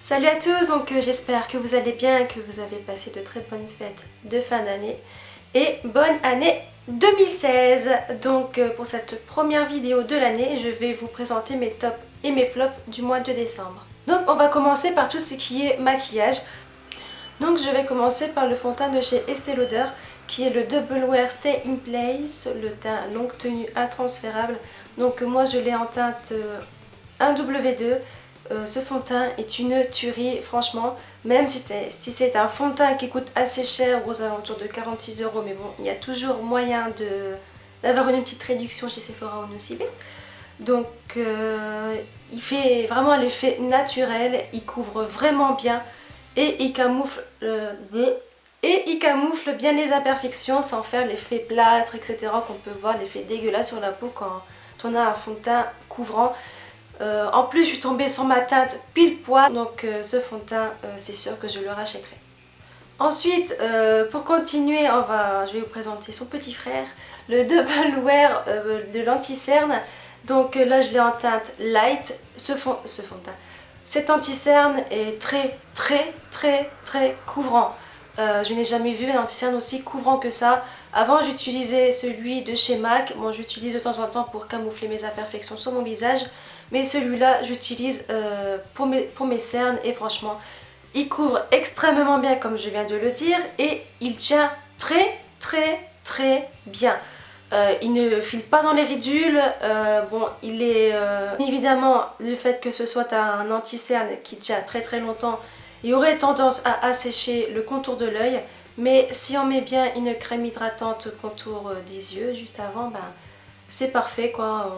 Salut à tous, donc j'espère que vous allez bien, que vous avez passé de très bonnes fêtes de fin d'année et bonne année 2016. Donc pour cette première vidéo de l'année, je vais vous présenter mes tops et mes flops du mois de décembre. Donc on va commencer par tout ce qui est maquillage. Donc je vais commencer par le fond de teint de chez Estée Lauder qui est le Double Wear Stay in Place, le teint longue tenue intransférable. Donc moi je l'ai en teinte 1W2. Ce fond de teint est une tuerie, franchement, même si c'est un fond de teint qui coûte assez cher, aux alentours de 46 €, mais bon, il y a toujours moyen d'avoir une petite réduction chez Sephora ou Nocibé. Donc il fait vraiment l'effet naturel, il couvre vraiment bien et il camoufle bien les imperfections sans faire l'effet plâtre, etc. qu'on peut voir, l'effet dégueulasse sur la peau quand on a un fond de teint couvrant. En plus je suis tombée sur ma teinte pile poil, donc ce fond de teint c'est sûr que je le rachèterai. Ensuite pour continuer je vais vous présenter son petit frère, le Double Wear de l'anti-cerne. Donc là je l'ai en teinte light, ce fond de teint. Cet anti-cerne est très couvrant. Je n'ai jamais vu un anti-cerne aussi couvrant que ça. Avant j'utilisais celui de chez MAC, bon j'utilise de temps en temps pour camoufler mes imperfections sur mon visage. Mais celui-là j'utilise pour mes cernes et franchement il couvre extrêmement bien comme je viens de le dire et il tient très bien. Il ne file pas dans les ridules, bon il est évidemment le fait que ce soit un anti-cerne qui tient très longtemps, il aurait tendance à assécher le contour de l'œil, mais si on met bien une crème hydratante contour des yeux juste avant, ben c'est parfait quoi.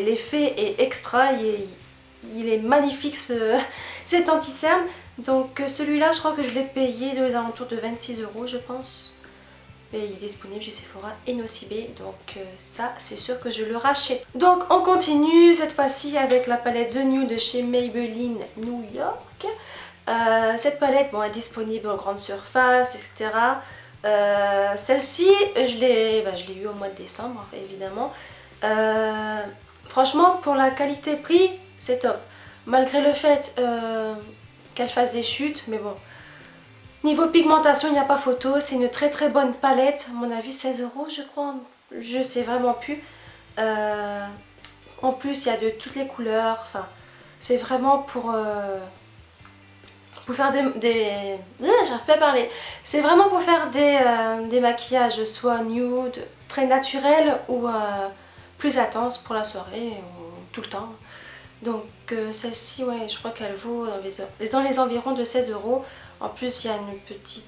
L'effet est extra, il est magnifique cet anti-cerne. Donc celui-là je crois que je l'ai payé aux alentours de 26 € je pense. Et il est disponible chez Sephora et Nocibé, donc ça c'est sûr que je le rachète. Donc on continue cette fois-ci avec la palette The Nude de chez Maybelline New York. Cette palette bon, est disponible en grande surface, etc. Celle-ci je l'ai eu au mois de décembre évidemment. Franchement pour la qualité-prix c'est top, malgré le fait qu'elle fasse des chutes, mais bon, niveau pigmentation il n'y a pas photo, c'est une très bonne palette, à mon avis 16 € je crois, je sais vraiment plus. En plus il y a de toutes les couleurs, enfin c'est vraiment pour faire j'arrive pas à parler, c'est vraiment pour faire des maquillages soit nude, très naturels ou plus intense pour la soirée ou tout le temps. Donc celle-ci ouais je crois qu'elle vaut dans les environs de 16 €. En plus il y a un petit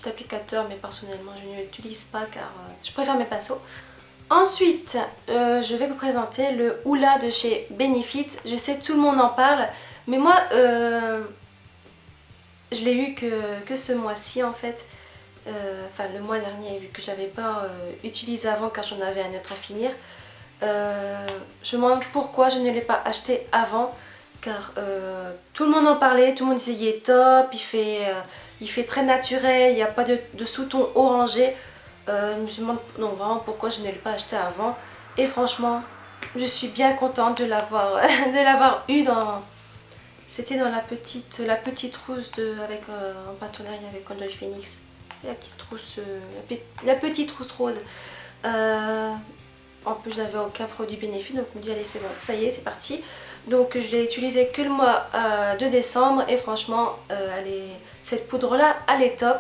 applicateur, mais personnellement je ne l'utilise pas car je préfère mes pinceaux. Ensuite je vais vous présenter le Hoola de chez Benefit. Je sais tout le monde en parle, mais moi je l'ai eu que ce mois-ci en fait. Enfin le mois dernier, vu que je l'avais pas utilisé avant car j'en avais un autre à finir. Je me demande pourquoi je ne l'ai pas acheté avant, car tout le monde en parlait, tout le monde disait il est top, il fait très naturel, il n'y a pas de sous-ton orangé. Je me demande non, vraiment pourquoi je ne l'ai pas acheté avant, et franchement je suis bien contente de l'avoir eu dans... C'était dans la petite trousse en partenariat avec Enjoy Phoenix. La petite trousse rose. En plus je n'avais aucun produit bénéfice, donc je me dis allez c'est bon, ça y est c'est parti. Donc je l'ai utilisé que le mois de décembre et franchement cette poudre là elle est top.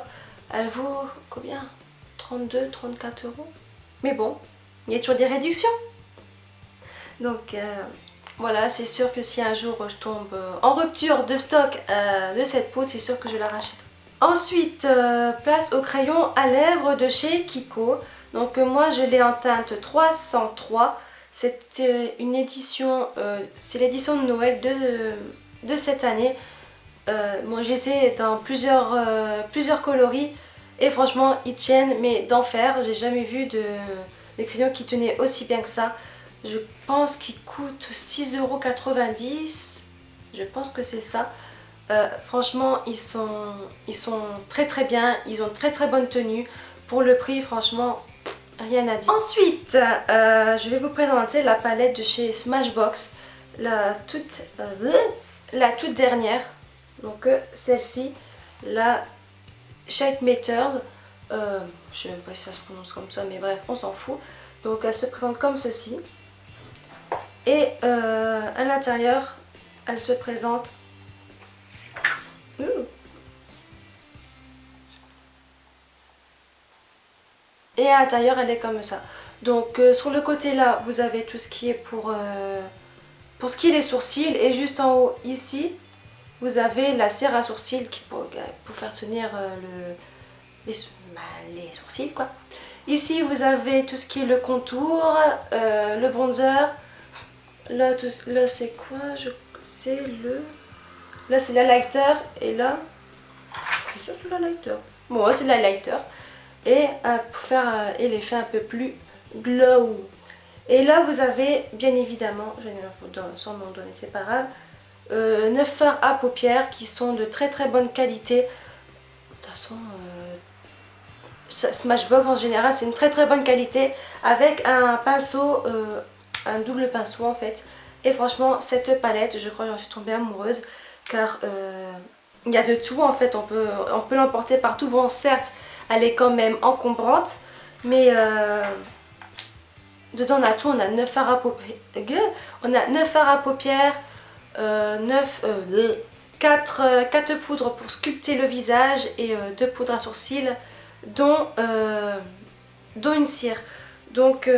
Elle vaut combien? 32, 34 €. Mais bon, il y a toujours des réductions. Donc voilà, c'est sûr que si un jour je tombe en rupture de stock de cette poudre, c'est sûr que je la rachète. Ensuite, place au crayon à lèvres de chez Kiko. Donc moi je l'ai en teinte 303. C'est une édition, c'est l'édition de Noël de cette année. Moi je les ai dans plusieurs coloris et franchement ils tiennent mais d'enfer. J'ai jamais vu de crayon qui tenait aussi bien que ça. Je pense qu'ils coûtent 6,90 €. Je pense que c'est ça. Franchement ils sont très bien, ils ont très bonne tenue. Pour le prix franchement rien à dire. Ensuite je vais vous présenter la palette de chez Smashbox. la toute dernière, donc celle-ci, la Shape Meters, je sais même pas si ça se prononce comme ça, mais bref, on s'en fout. Donc elle se présente comme ceci. Et à l'intérieur, elle se présente... Et à l'intérieur, elle est comme ça. Donc sur le côté là, vous avez tout ce qui est pour ce qui est les sourcils. Et juste en haut, ici, vous avez la cire à sourcils qui pour faire tenir les sourcils, quoi. Ici, vous avez tout ce qui est le contour, le bronzer. Là, c'est quoi? C'est le... Là, c'est l'highlighter. Et là... Je suis sûre que c'est l'highlighter. Bon, ouais, c'est l'highlighter. Et pour faire l'effet un peu plus glow. Et là, vous avez, bien évidemment, je vais vous donner sans m'en donner, c'est pas grave, 9 fards à paupières qui sont de très très bonne qualité. De toute façon... Smashbox en général c'est une très très bonne qualité avec un pinceau, un double pinceau en fait. Et franchement cette palette, je crois que j'en suis tombée amoureuse car il y a de tout en fait, on peut l'emporter partout. Bon certes elle est quand même encombrante mais dedans on a tout, on a 9 fards à paupières, on a 9 fards à paupières, 4 poudres pour sculpter le visage et 2 poudres à sourcils, dont une cire. Donc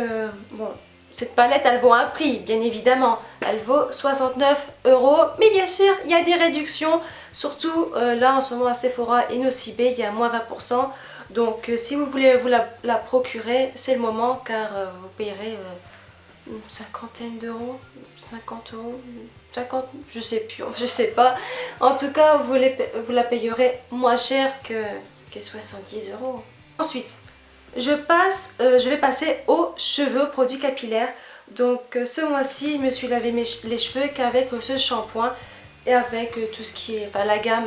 bon, cette palette elle vaut un prix bien évidemment, elle vaut 69 €, mais bien sûr il y a des réductions, surtout là en ce moment à Sephora et Nocibé il y a moins 20%. Donc si vous voulez vous la procurer, c'est le moment car vous payerez une cinquantaine d'euros, 50 €, 50, je sais plus, je sais pas. En tout cas vous la payerez moins cher que 70 €. Ensuite, je vais passer aux cheveux, produits capillaires. Donc ce mois-ci, je me suis lavé les cheveux qu'avec ce shampoing et avec tout ce qui est, enfin la gamme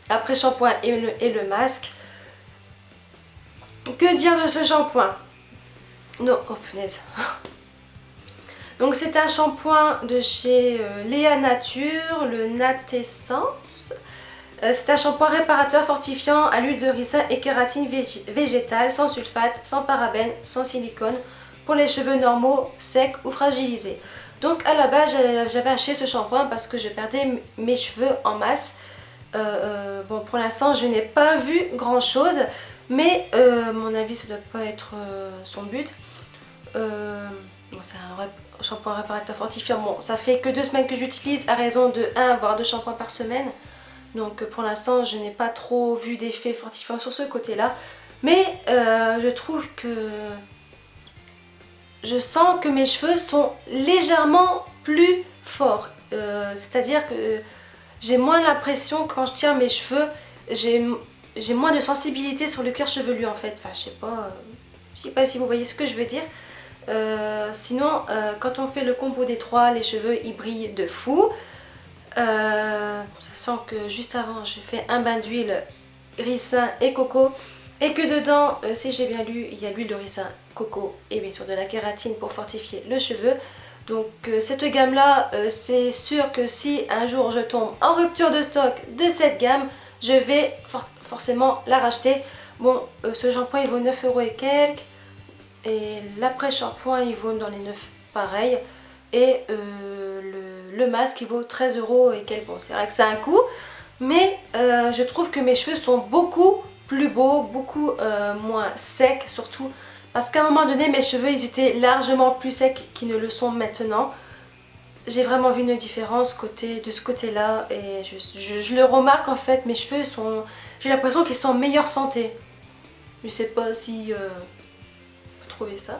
après shampoing et le masque. Que dire de ce shampoing? Non, oh punaise. Donc c'est un shampoing de chez Léa Nature, le Natessence. C'est un shampoing réparateur fortifiant à l'huile de ricin et kératine végétale, sans sulfate, sans parabènes, sans silicone, pour les cheveux normaux, secs ou fragilisés. Donc à la base j'avais acheté ce shampoing parce que je perdais mes cheveux en masse. Bon pour l'instant je n'ai pas vu grand chose, mais à mon avis ça ne doit pas être son but. Bon, c'est un shampoing réparateur fortifiant. Bon, ça fait que 2 semaines que j'utilise à raison de 1 voire 2 shampoings par semaine. Donc pour l'instant je n'ai pas trop vu d'effet fortifiant sur ce côté là. Mais je trouve que je sens que mes cheveux sont légèrement plus forts. C'est-à-dire que j'ai moins l'impression que quand je tire mes cheveux, j'ai moins de sensibilité sur le cuir chevelu en fait. Enfin je sais pas si vous voyez ce que je veux dire. Sinon quand on fait le combo des trois, les cheveux ils brillent de fou. Sachant que juste avant j'ai fait un bain d'huile ricin et coco et que dedans, si j'ai bien lu, il y a l'huile de ricin, coco et bien sûr de la kératine pour fortifier le cheveu. Donc cette gamme là, c'est sûr que si un jour je tombe en rupture de stock de cette gamme, je vais forcément la racheter. Bon, ce shampoing il vaut 9 € et quelques et l'après shampoing il vaut dans les 9 pareil. Et le masque il vaut 13 € et quelques. Bon c'est vrai que c'est un coût, mais je trouve que mes cheveux sont beaucoup plus beaux, beaucoup moins secs surtout. Parce qu'à un moment donné mes cheveux ils étaient largement plus secs qu'ils ne le sont maintenant. J'ai vraiment vu une différence de ce côté là et je le remarque en fait, mes cheveux sont, j'ai l'impression qu'ils sont en meilleure santé. Je sais pas si on peut trouver ça.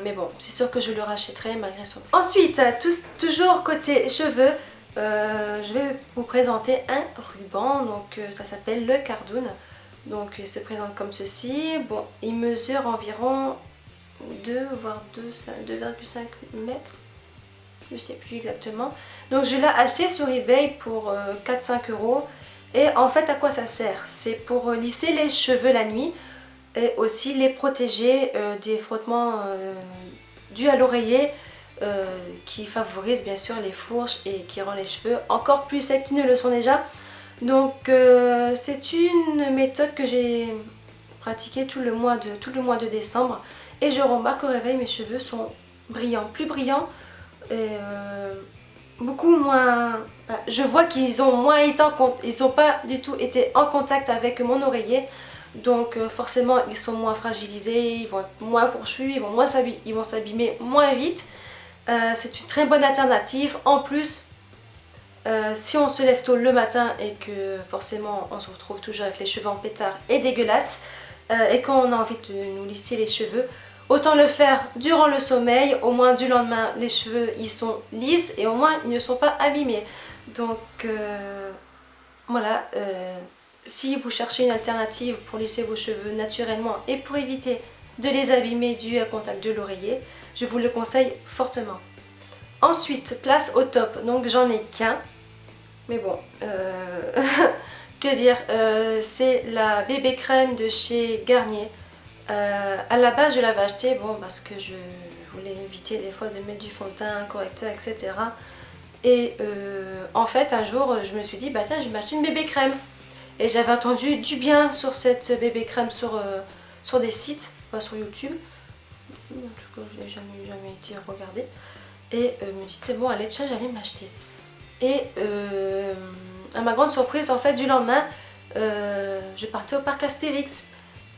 Mais bon, c'est sûr que je le rachèterai malgré son prix. Ensuite, toujours côté cheveux, je vais vous présenter un ruban. Donc ça s'appelle le Cardoon. Donc il se présente comme ceci. Bon, il mesure environ 2 voire 2,5 mètres. Je sais plus exactement. Donc je l'ai acheté sur eBay pour 4-5 €. Et en fait à quoi ça sert? C'est pour lisser les cheveux la nuit. Et aussi les protéger des frottements dus à l'oreiller qui favorise bien sûr les fourches et qui rend les cheveux encore plus secs qu'ils ne le sont déjà. Donc c'est une méthode que j'ai pratiquée tout le mois de décembre et je remarque au réveil mes cheveux sont brillants, plus brillants et beaucoup moins... Je vois qu'ils ont moins été ils n'ont pas du tout été en contact avec mon oreiller. Donc forcément ils sont moins fragilisés, ils vont être moins fourchus, ils vont s'abîmer moins vite. C'est une très bonne alternative. En plus, si on se lève tôt le matin et que forcément on se retrouve toujours avec les cheveux en pétard et dégueulasses et qu'on a envie de nous lisser les cheveux, autant le faire durant le sommeil. Au moins du lendemain les cheveux ils sont lisses et au moins ils ne sont pas abîmés. Donc voilà, si vous cherchez une alternative pour lisser vos cheveux naturellement et pour éviter de les abîmer dû à contact de l'oreiller, je vous le conseille fortement. Ensuite, place au top. Donc j'en ai qu'un. Mais bon, que dire, c'est la bébé crème de chez Garnier. À la base, je l'avais acheté parce que je voulais éviter des fois de mettre du fond de teint, un correcteur, etc. Et en fait, un jour, je me suis dit, bah tiens, je vais m'acheter une bébé crème. Et j'avais entendu du bien sur cette bébé crème sur des sites, pas sur YouTube. En tout cas, je n'ai jamais été regarder. Et me dit, bon, allez, tiens, j'allais m'acheter. Et à ma grande surprise, en fait, du lendemain, je partais au parc Astérix.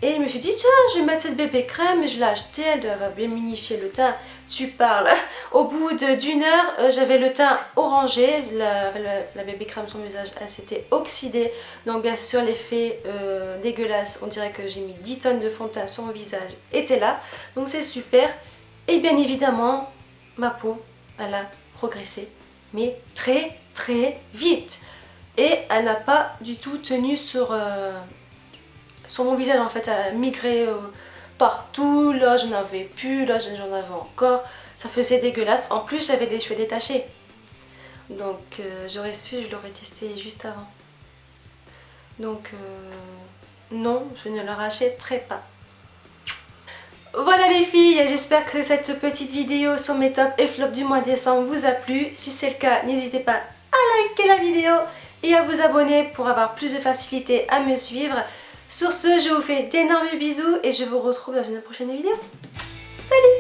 Et je me suis dit, tiens, je vais mettre cette bébé crème. Et je l'ai achetée, elle doit bien minifier le teint. Tu parles. Au bout d'une heure, j'avais le teint orangé. La bébé crème sur mon visage, elle s'était oxydée. Donc bien sûr, l'effet dégueulasse, on dirait que j'ai mis 10 tonnes de fond de teint sur mon visage, était là. Donc c'est super. Et bien évidemment, ma peau, elle a progressé. Mais très très vite. Et elle n'a pas du tout tenu sur mon visage. En fait, elle a migré partout. Là j'en avais plus, là j'en avais encore. Ça faisait dégueulasse. En plus j'avais des cheveux détachés. Donc j'aurais su, je l'aurais testé juste avant. Donc non, je ne le rachèterai pas. Voilà les filles, j'espère que cette petite vidéo sur mes tops et flops du mois de décembre vous a plu. Si c'est le cas, n'hésitez pas à liker la vidéo et à vous abonner pour avoir plus de facilité à me suivre. Sur ce, je vous fais d'énormes bisous et je vous retrouve dans une prochaine vidéo. Salut!